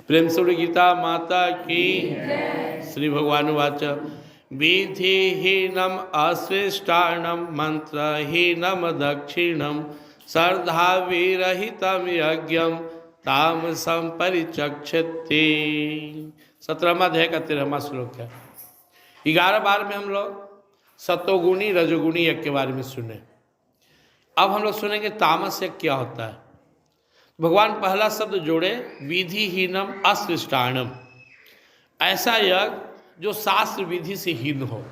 प्रेम से गीता माता की। श्री भगवान वाच विधिहीनम अश्रेष्ठाणम मंत्रहीनम दक्षिणम श्रद्धा विरहितम यज्ञम तामसम परिचक्षते। 17वां अध्याय का 13वां श्लोक है। 11 बार में हम लोग सतोगुणी रजोगुणी यज्ञ के बारे में सुने। अब हम लोग सुनेंगे तामस यज्ञ क्या होता है। भगवान पहला शब्द जोड़े विधिहीनम अश्रेष्ठाणम, ऐसा यज्ञ जो शास्त्र विधि से हीन हो,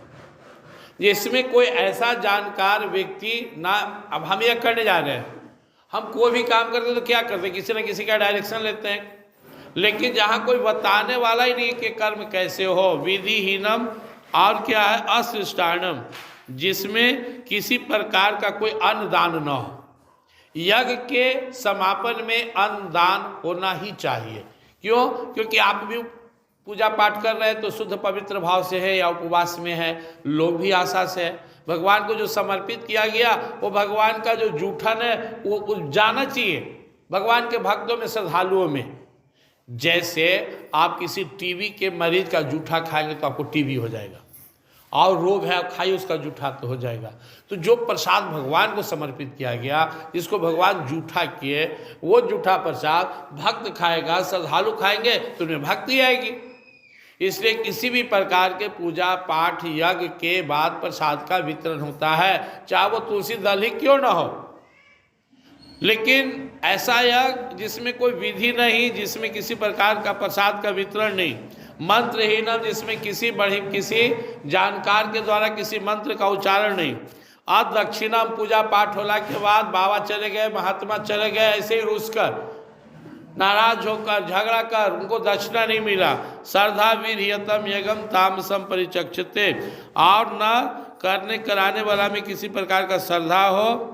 जिसमें कोई ऐसा जानकार व्यक्ति ना। अब हम यह करने जा रहे हैं, हम कोई भी काम करते हैं तो क्या करते हैं, किसी न किसी का डायरेक्शन लेते हैं, लेकिन जहाँ कोई बताने वाला ही नहीं कि कर्म कैसे हो। विधिहीनम और क्या है, अश्रेष्ठाणम, जिसमें किसी प्रकार का कोई अन्नदान न हो। यज्ञ के समापन में अन्नदान होना ही चाहिए। क्यों? क्योंकि आप भी पूजा पाठ कर रहे हैं तो शुद्ध पवित्र भाव से है या उपवास में है, लोग भी आशा से है। भगवान को जो समर्पित किया गया वो भगवान का जो जूठन है वो जाना चाहिए भगवान के भक्तों में, श्रद्धालुओं में। जैसे आप किसी टीबी के मरीज का जूठा खाएंगे तो आपको टीबी हो जाएगा, और रोग है आप खाइए उसका जूठा तो हो जाएगा। तो जो प्रसाद भगवान को समर्पित किया गया, जिसको भगवान जूठा किए, वो जूठा प्रसाद भक्त खाएगा, श्रद्धालु खाएंगे तो उनमें भक्ति आएगी। इसलिए किसी भी प्रकार के पूजा पाठ यज्ञ के बाद प्रसाद का वितरण होता है, चाहे वो तुलसी दल ही क्यों ना हो। लेकिन ऐसा यज्ञ जिसमें कोई विधि नहीं, जिसमें किसी प्रकार का प्रसाद का वितरण नहीं, मंत्रहीन, जिसमें किसी जानकार के द्वारा किसी मंत्र का उच्चारण नहीं, दक्षिणा, पूजा पाठ होला के बाद बाबा चले गए, महात्मा चले गए, ऐसे ही रुसकर नाराज होकर झगड़ा कर उनको दक्षिणा नहीं मिला। श्रद्धा विरहितम यज्ञम तामसम परिचक्षते, और न करने कराने वाला में किसी प्रकार का श्रद्धा हो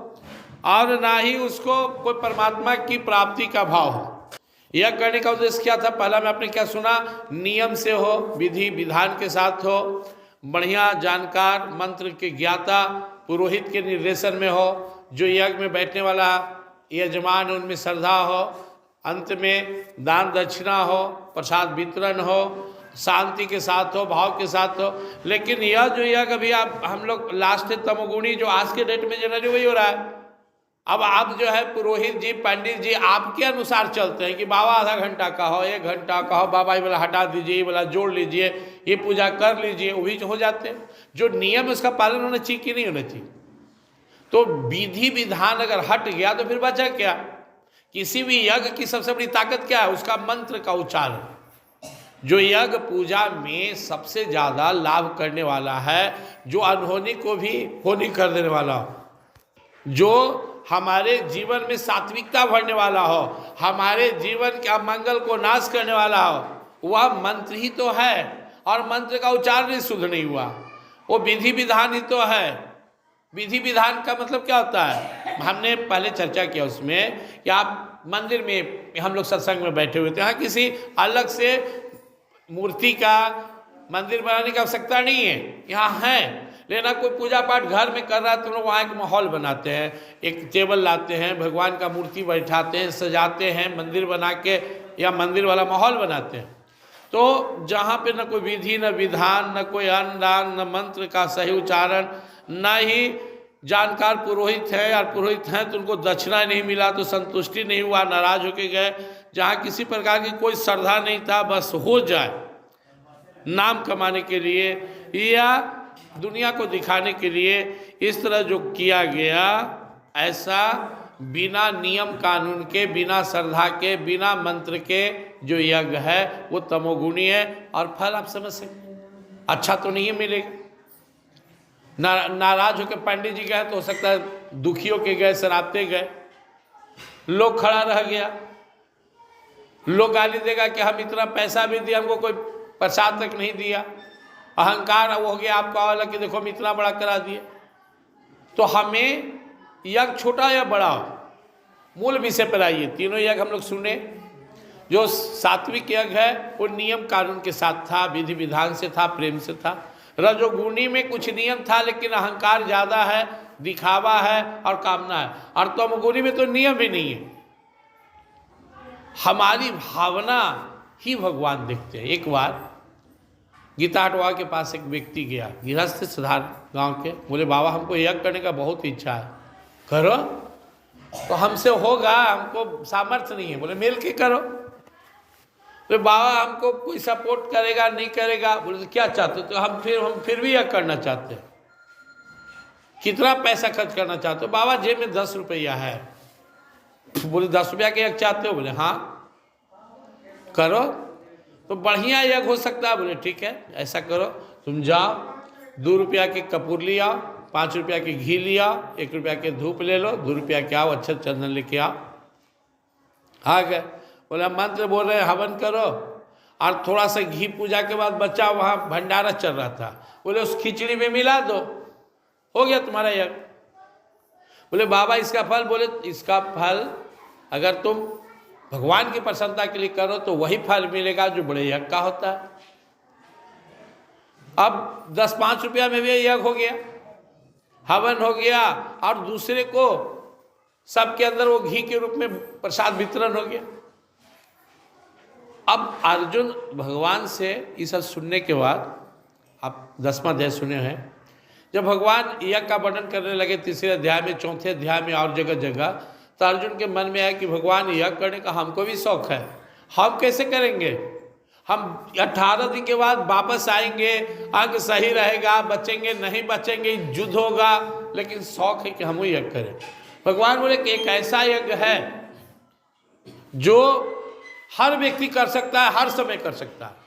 और ना ही उसको कोई परमात्मा की प्राप्ति का भाव हो। यह करने का उद्देश्य क्या था? पहला में आपने क्या सुना, नियम से हो, विधि विधान के साथ हो, बढ़िया जानकार मंत्र के ज्ञाता पुरोहित के निर्देशन में हो, जो यज्ञ में बैठने वाला यजमान उनमें श्रद्धा हो, अंत में दान दक्षिणा हो, प्रसाद वितरण हो, शांति के साथ हो, भाव के साथ हो। लेकिन यह जो यज्ञ अभी आप हम लोग लास्ट तमोगुणी जो आज के डेट में जनरली वही हो रहा है। अब आप जो है पुरोहित जी, पंडित जी आपके अनुसार चलते हैं कि बाबा आधा घंटा का हो, 1 घंटा का हो, बाबा ये वाला हटा दीजिए, ये वाला जोड़ लीजिए, ये पूजा कर लीजिए, वही हो जाते हैं। जो नियम है उसका पालन होना चाहिए कि नहीं होना चाहिए? तो विधि विधान अगर हट गया तो फिर बचा क्या? किसी भी यज्ञ की सबसे बड़ी ताकत क्या है? उसका मंत्र का उच्चारण। जो यज्ञ पूजा में सबसे ज़्यादा लाभ करने वाला है, जो अनहोनी को भी होनी कर देने वाला हो, जो हमारे जीवन में सात्विकता भरने वाला हो, हमारे जीवन के अमंगल को नाश करने वाला हो, वह मंत्र ही तो है। और मंत्र का उच्चारण ही शुद्ध नहीं हुआ, वो विधि विधान ही तो है। विधि विधान का मतलब क्या होता है? हमने पहले चर्चा किया उसमें कि आप मंदिर में, हम लोग सत्संग में बैठे हुए थे, यहाँ किसी अलग से मूर्ति का मंदिर बनाने की आवश्यकता नहीं है, यहाँ है। लेकिन कोई पूजा पाठ घर में कर रहा है तो लोग वहाँ एक माहौल बनाते हैं, एक टेबल लाते हैं, भगवान का मूर्ति बैठाते हैं, सजाते हैं, मंदिर बना के या मंदिर वाला माहौल बनाते हैं। तो जहाँ पे न कोई विधि, न विधान, न कोई अन्नदान, न मंत्र का सही उच्चारण, न ही जानकार पुरोहित है, और पुरोहित हैं तो उनको दक्षिणा नहीं मिला तो संतुष्टि नहीं हुआ, नाराज होके गए। जहाँ किसी प्रकार की कोई श्रद्धा नहीं था, बस हो जाए नाम कमाने के लिए या दुनिया को दिखाने के लिए, इस तरह जो किया गया, ऐसा बिना नियम कानून के, बिना श्रद्धा के, बिना मंत्र के जो यज्ञ है वो तमोगुणी है। और फल आप समझ सकते, अच्छा तो नहीं मिलेगा। नाराज होकर पंडित जी गए तो हो सकता है दुखी होके गए, शराबते गए, लोग खड़ा रह गया, लोग गाली देगा कि हम इतना पैसा भी दिया, हमको कोई प्रसाद तक नहीं दिया। अहंकार वो हो गया आपका वाला कि देखो हम इतना बड़ा करा दिए। तो हमें यज्ञ छोटा या बड़ा हो, मूल विषय पर आइए। तीनों यज्ञ हम लोग सुने। जो सात्विक यज्ञ है वो नियम कानून के साथ था, विधि विधान से था, प्रेम से था। रजोगुणी में कुछ नियम था लेकिन अहंकार ज़्यादा है, दिखावा है और कामना है। और तमोगुणी में तो नियम भी नहीं है, हमारी भावना ही भगवान देखते हैं। एक बार गीता हटवा के पास एक व्यक्ति गया, गृहस्थ साधारण गांव के, बोले बाबा हमको यज्ञ करने का बहुत इच्छा है। करो, तो हमसे होगा, हमको सामर्थ्य नहीं है। बोले मिल के करो। तो बाबा हमको कोई सपोर्ट करेगा नहीं करेगा। बोले तो क्या चाहते हो? तो हम फिर भी यज्ञ करना चाहते हैं। कितना पैसा खर्च करना चाहते हो? बाबा जेब में 10 रुपया है। बोले 10 रुपया के यज्ञ चाहते हो? बोले हाँ करो, तो बढ़िया यज्ञ हो सकता है। बोले ठीक है, ऐसा करो, तुम जाओ 2 रुपया के कपूर ले आओ, 5 रुपया के घी ले आओ, 1 रुपया के धूप ले लो, 2 रुपया के आओ अच्छे चंदन लेके आओ। आ गए। बोले मंत्र बोल रहे हवन करो, और थोड़ा सा घी पूजा के बाद बच्चा वहाँ भंडारा चल रहा था। बोले उस खिचड़ी में मिला दो, हो गया तुम्हारा यज्ञ। बोले बाबा इसका फल? बोले इसका फल अगर तुम भगवान की प्रसन्नता के लिए करो तो वही फल मिलेगा जो बड़े यज्ञ का होता है। अब 10-5 रुपया में भी यज्ञ हो गया, हवन हो गया, और दूसरे को सबके अंदर वो घी के रूप में प्रसाद वितरण हो गया। अब अर्जुन भगवान से ये सब सुनने के बाद, आप 10वां अध्याय सुने हैं, जब भगवान यज्ञ का वर्णन करने लगे 3रे अध्याय में, 4थे अध्याय में और जगह जगह, तो अर्जुन के मन में आया कि भगवान यज्ञ करने का हमको भी शौक है, हम कैसे करेंगे? हम 18 दिन के बाद वापस आएंगे, अंग सही रहेगा, बचेंगे नहीं बचेंगे, युद्ध होगा, लेकिन शौक है कि हम यज्ञ करें। भगवान बोले कि एक ऐसा यज्ञ है जो हर व्यक्ति कर सकता है, हर समय कर सकता है।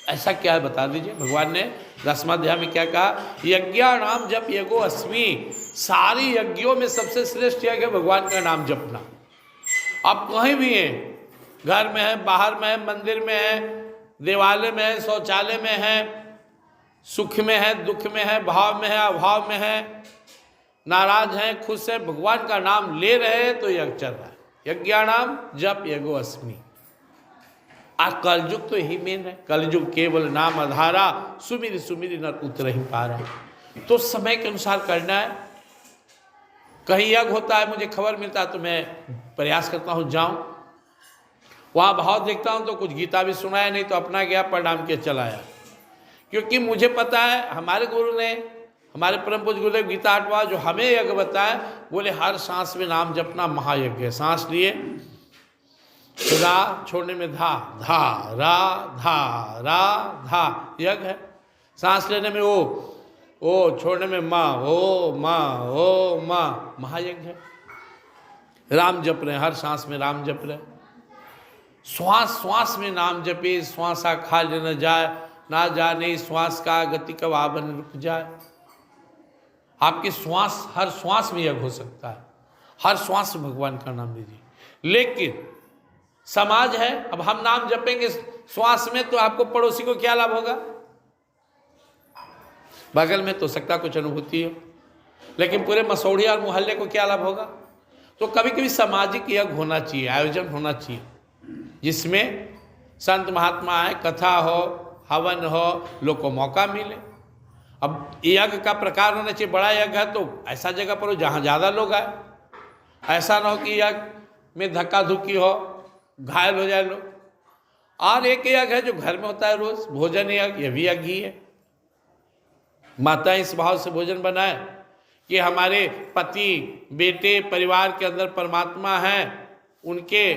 ऐसा क्या है बता दीजिए। भगवान ने 10वां अध्याय में क्या कहा? यज्ञाणाम जप यज्ञो अस्मि। सारी यज्ञों में सबसे श्रेष्ठ यज्ञ है भगवान का नाम जपना। आप कहीं भी हैं, घर में है, बाहर में है, मंदिर में है, देवालय में है, शौचालय में है, सुख में है, दुख में है, भाव में है, अभाव में है, नाराज है, खुश है, भगवान का नाम ले रहे हैं तो यज्ञ चल रहा है। यज्ञाणाम जप यज्ञो अस्मि। आज कलयुग तो यही मेन है। कलयुग केवल नाम आधारा, सुमिर सुमिर नर उतर ही पा रहा। तो समय के अनुसार करना है। कहीं यज्ञ होता है, मुझे खबर मिलता है तो मैं प्रयास करता हूँ जाऊँ, वहाँ भाव देखता हूँ तो कुछ गीता भी सुनाया, नहीं तो अपना गया प्रणाम के चलाया। क्योंकि मुझे पता है हमारे गुरु ने, हमारे परम पूज्य गुरुदेव गीता हटवा जो हमें यज्ञ बताया, बोले हर सांस में नाम जपना महायज्ञ है। सांस लिए रा, छोड़ने में धा, धा रा धा रा धा यज्ञ है। सांस लेने में ओ, छोड़ने में माँ ओ माँ महायज्ञ है। राम जप रहे, हर सांस में राम जप रहे। श्वास श्वास में नाम जपे, श्वासा खा न जाए, ना जाने श्वास का गति कब आवन रुक जाए। आपके श्वास, हर श्वास में यज्ञ हो सकता है, हर श्वास में भगवान का नाम लीजिए। लेकिन समाज है, अब हम नाम जपेंगे श्वास में तो आपको पड़ोसी को क्या लाभ होगा? बगल में तो सकता कुछ अनुभूति हो, लेकिन पूरे मसौड़ी और मोहल्ले को क्या लाभ होगा? तो कभी कभी सामाजिक यज्ञ होना चाहिए, आयोजन होना चाहिए, जिसमें संत महात्मा आए, कथा हो, हवन हो, लोग को मौका मिले। अब यज्ञ का प्रकार होना चाहिए, बड़ा यज्ञ है तो ऐसा जगह पर हो जहाँ ज़्यादा लोग आए। ऐसा ना हो कि यज्ञ में धक्का धुक्की हो, घायल हो जाए लोग। और एक यज्ञ है जो घर में होता है रोज, भोजन यज्ञ, यह भी यज्ञ ही है। माता इस भाव से भोजन बनाए कि हमारे पति, बेटे, परिवार के अंदर परमात्मा है, उनके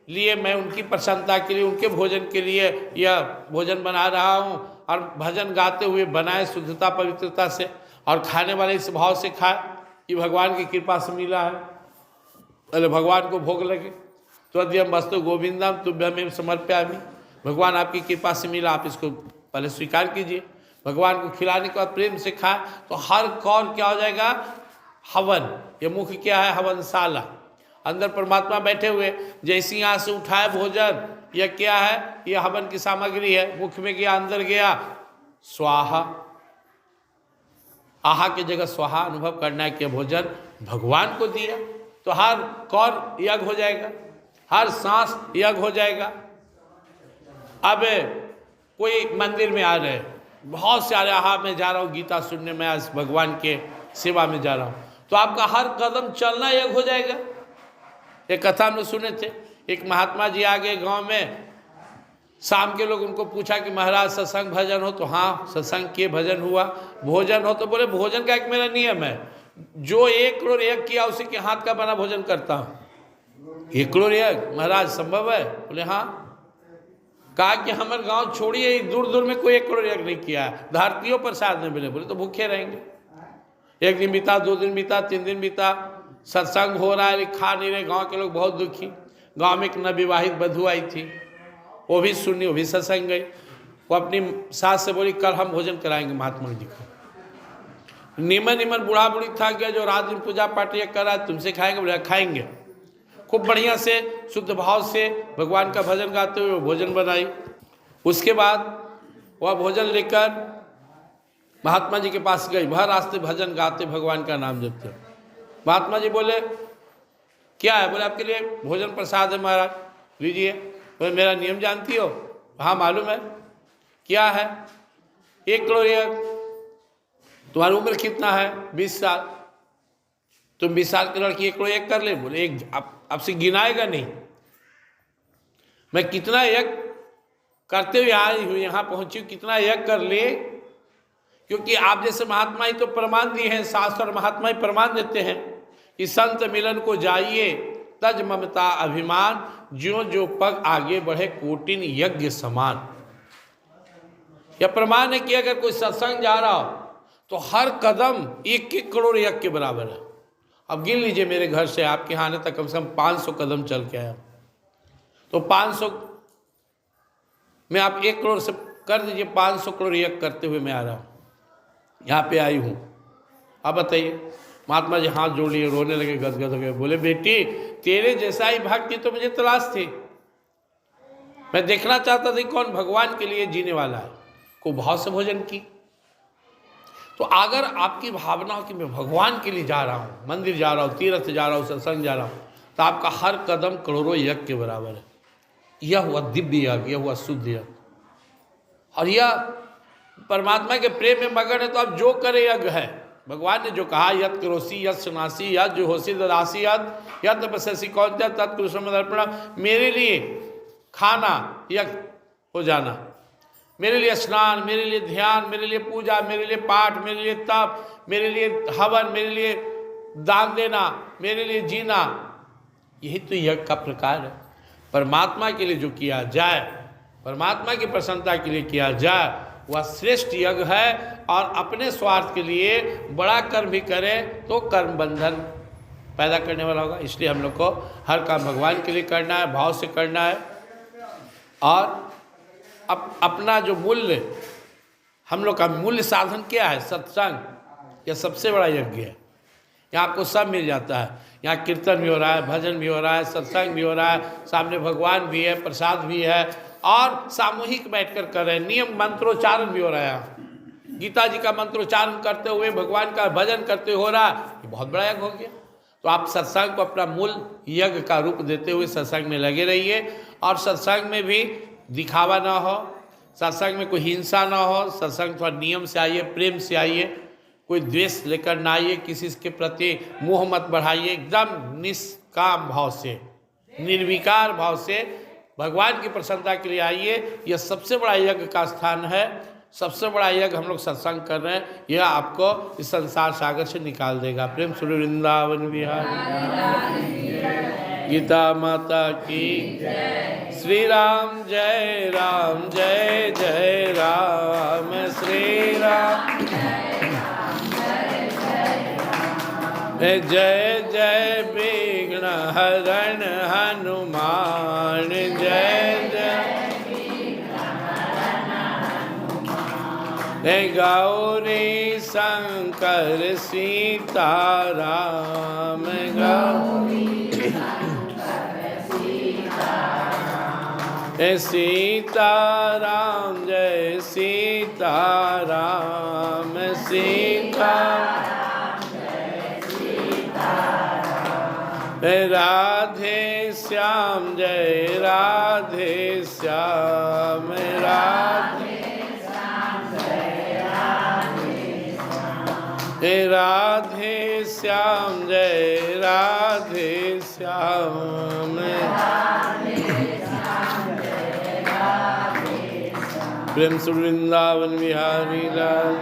लिए मैं उनकी प्रसन्नता के लिए, उनके भोजन के लिए यह भोजन बना रहा हूँ। और भजन गाते हुए बनाए शुद्धता पवित्रता से, और खाने वाले इस भाव से खाए कि भगवान की कृपा से मिला है, अरे भगवान को भोग लगे। त्वद्यम वस्तु गोविंदम तुभ्यमेव समर्पयामि। भगवान आपकी कृपा से मिला, आप इसको पहले स्वीकार कीजिए। भगवान को खिलाने के बाद प्रेम से खाए तो हर कौर क्या हो जाएगा? हवन। ये मुख क्या है? हवनशाला। अंदर परमात्मा बैठे हुए, जैसे यहाँ से उठाए भोजन, यह क्या है? यह हवन की सामग्री है। मुख में गया, अंदर गया, स्वाहा। आहा की जगह स्वाहा अनुभव करना है कि भोजन भगवान को दिया, तो हर कौर यज्ञ हो जाएगा, हर सांस यज्ञ हो जाएगा। अब कोई मंदिर में आ रहे, बहुत सारे आहा में जा रहा हूँ गीता सुनने में, आज भगवान के सेवा में जा रहा हूँ, तो आपका हर कदम चलना यज्ञ हो जाएगा। एक कथा हम लोग सुने थे, एक महात्मा जी आ गए गाँव में, शाम के लोग उनको पूछा कि महाराज सत्संग भजन हो, तो हाँ सत्संग के भजन हुआ। भोजन हो, तो बोले भोजन का एक मेरा नियम है, जो 1 करोड़ यज्ञ किया उसी के हाथ का बना भोजन करता हूँ। 1 करोड़ यज्ञ महाराज संभव है? बोले हाँ। कहा कि हमारे गांव छोड़िए, दूर दूर में कोई 1 करोड़ यज्ञ नहीं किया है, धरतियों प्रसाद नहीं मिले। बोले तो भूखे रहेंगे। 1 दिन बीता, 2 दिन बीता, 3 दिन बीता, सत्संग हो रहा है, खा नहीं रहे। गांव के लोग बहुत दुखी। गांव में एक नवविवाहित बधू आई थी, वो भी सुनी, वो भी सत्संग गई। वो अपनी सास से बोली कल हम भोजन कराएंगे महात्मा जी को। निमन निमन बूढ़ा बूढ़ी था गया, जो रात दिन पूजा पाठ ये कर रहा है, तुमसे खाएंगे? बोले खाएंगे। खूब बढ़िया से शुद्ध भाव से भगवान का भजन गाते हुए वो भोजन बनाई। उसके बाद वह भोजन लेकर महात्मा जी के पास गई। वह रास्ते भजन गाते भगवान का नाम जपते। महात्मा जी बोले क्या है? बोले आपके लिए भोजन प्रसाद है महाराज, लीजिए। बोले मेरा नियम जानती हो? हाँ मालूम है। क्या है? 1 करोड़ यज्ञ। तुम्हारी उम्र कितना है? 20 साल। तुम 20 साल की लड़की 1 करोड़ यज्ञ कर ले? बोले एक आपसे गिनाएगा नहीं। मैं कितना यज्ञ करते हुए आई हूँ, यहाँ पहुँची हूँ, कितना यज्ञ कर ले। क्योंकि आप जैसे महात्मा ही तो प्रमाण दिए हैं, शास्त्र और महात्मा ही प्रमाण देते हैं कि संत मिलन को जाइए तज ममता अभिमान, ज्यों जो पग आगे बढ़े कोटिन यज्ञ समान। यह प्रमाण है कि अगर कोई सत्संग जा रहा हो तो हर कदम 1-1 करोड़ यज्ञ के बराबर है। अब गिन लीजिए, मेरे घर से आपके यहाँ आने तक कम से कम 500 कदम चल के आया, तो 500 में आप 1 करोड़ से कर दीजिए, 500 करोड़ यज्ञ करते हुए मैं आ रहा हूँ, यहाँ पे आई हूँ। अब बताइए। महात्मा जी हाथ जोड़ लिए, रोने लगे, गदगद हो गए। बोले बेटी तेरे जैसा ही भक्ति तो मुझे तलाश थी। मैं देखना चाहता था कौन भगवान के लिए जीने वाला है। को भाव से भोजन की। तो अगर आपकी भावना हो कि मैं भगवान के लिए जा रहा हूँ, मंदिर जा रहा हूँ, तीर्थ जा रहा हूँ, सत्संग जा रहा हूँ, तो आपका हर कदम करोड़ों यज्ञ के बराबर है। यह हुआ दिव्य यज्ञ, यह हुआ शुद्ध यज्ञ। और यह परमात्मा के प्रेम में मगन है तो आप जो करे यज्ञ है। भगवान ने जो कहा यत करोसी यत सुनासी यत जो होसी ददासी यत तपस्सी कौन तत्कृष्ण, मेरे लिए खाना यज्ञ हो जाना, मेरे लिए स्नान, मेरे लिए ध्यान, मेरे लिए पूजा, मेरे लिए पाठ, मेरे लिए तप, मेरे लिए हवन, मेरे लिए दान देना, मेरे लिए जीना, यही तो यज्ञ का प्रकार है। परमात्मा के लिए जो किया जाए, परमात्मा की प्रसन्नता के लिए किया जाए, वह श्रेष्ठ यज्ञ है। और अपने स्वार्थ के लिए बड़ा कर्म भी करें तो कर्म बंधन पैदा करने वाला होगा। इसलिए हम लोग को हर काम भगवान के लिए करना है, भाव से करना है। और अपना जो मूल्य, हम लोग का मूल्य साधन क्या है? सत्संग। यह सबसे बड़ा यज्ञ है। यहाँ आपको सब मिल जाता है। यहाँ कीर्तन भी हो रहा है, भजन भी हो रहा है, सत्संग भी हो रहा है, सामने भगवान भी है, प्रसाद भी है, और सामूहिक बैठकर कर रहे हैं। नियम मंत्रोच्चारण भी हो रहा है। गीता जी का मंत्रोच्चारण करते हुए भगवान का भजन करते हो रहा है, ये बहुत बड़ा यज्ञ हो गया। तो आप सत्संग को अपना मूल यज्ञ का रूप देते हुए सत्संग में लगे रहिए। और सत्संग में भी दिखावा ना हो, सत्संग में कोई हिंसा ना हो, सत्संग थोड़ा नियम से आइए, प्रेम से आइए, कोई द्वेष लेकर ना आइए, किसी के प्रति मोह मत बढ़ाइए। एकदम निष्काम भाव से, निर्विकार भाव से भगवान की प्रसन्नता के लिए आइए। यह सबसे बड़ा यज्ञ का स्थान है, सबसे बड़ा यज्ञ हम लोग सत्संग कर रहे हैं। यह आपको इस संसार सागर से निकाल देगा। प्रेम सुनो वृंदावन बिहारी गीता माता की श्री राम जय राम, जय जय राम, श्री राम जय जय विघ्न हरण हनुमान, जय जय गौरी शंकर सीताराम, सीताराम जय सीताराम, सीताराम राधे श्याम जय राधे श्याम, राधे राधे श्याम जय राधे श्याम, प्रेम से वृंदावन बिहारी लाल।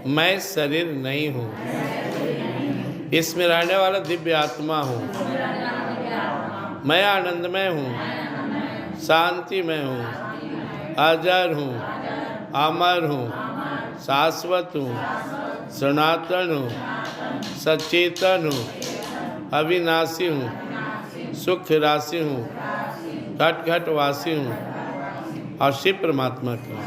मैं शरीर नहीं हूँ, इसमें रहने वाला दिव्य आत्मा हूँ। मैं आनंदमय हूँ, शांति में हूँ, अजर हूँ, अमर हूँ, शाश्वत हूँ, सनातन हूँ, सचेतन हूँ, अविनाशी हूँ, सुख राशि हूँ, घट घट वासी हूँ और शिव परमात्मा का।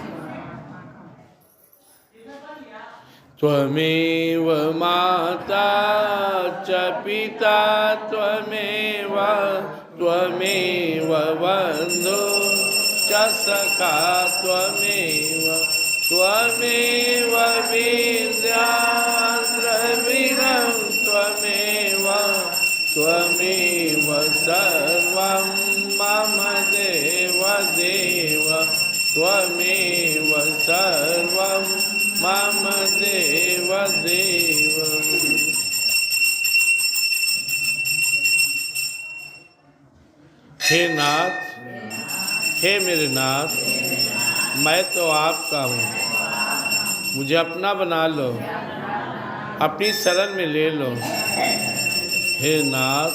त्वमेव माता च पिता त्वमेव बन्धु च सखा त्वमेव विद्या द्रविणं त्वमेव सर्वं मम देव त्वमेव सर्वं मम देव। हे नाथ, हे मेरे नाथ, मैं तो आपका हूँ, मुझे अपना बना लो, अपनी शरण में ले लो। हे नाथ,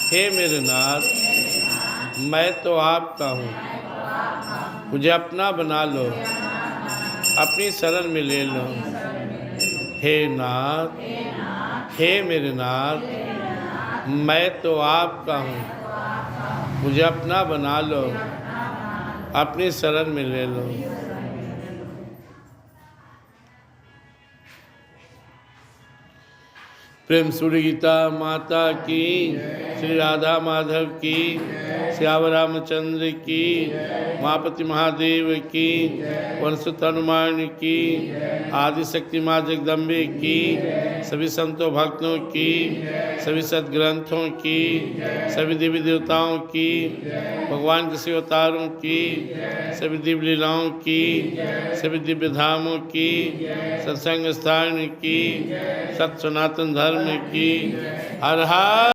हे मेरे नाथ, मैं तो आपका हूँ, मुझे अपना बना लो, अपनी शरण में ले लो। हे नाथ, हे मेरे नाथ, मैं तो आपका हूँ, मुझे अपना बना लो, अपनी शरण में ले लो। प्रेम सूर्य गीता माता की, श्री राधा माधव की, श्याम रामचंद्र की, महापति महादेव की, वंशुत हनुमान की, आदि शक्ति माँ जगदम्बे की, सभी संतों भक्तों की, सभी सद्ग्रंथों की, सभी देवी देवताओं की, भगवान के शिव अवतारों की, सभी दिव्य लीलाओं की, सभी दिव्य धामों की, सत्संग स्थान की, सत सनातन धर्म की। हर हर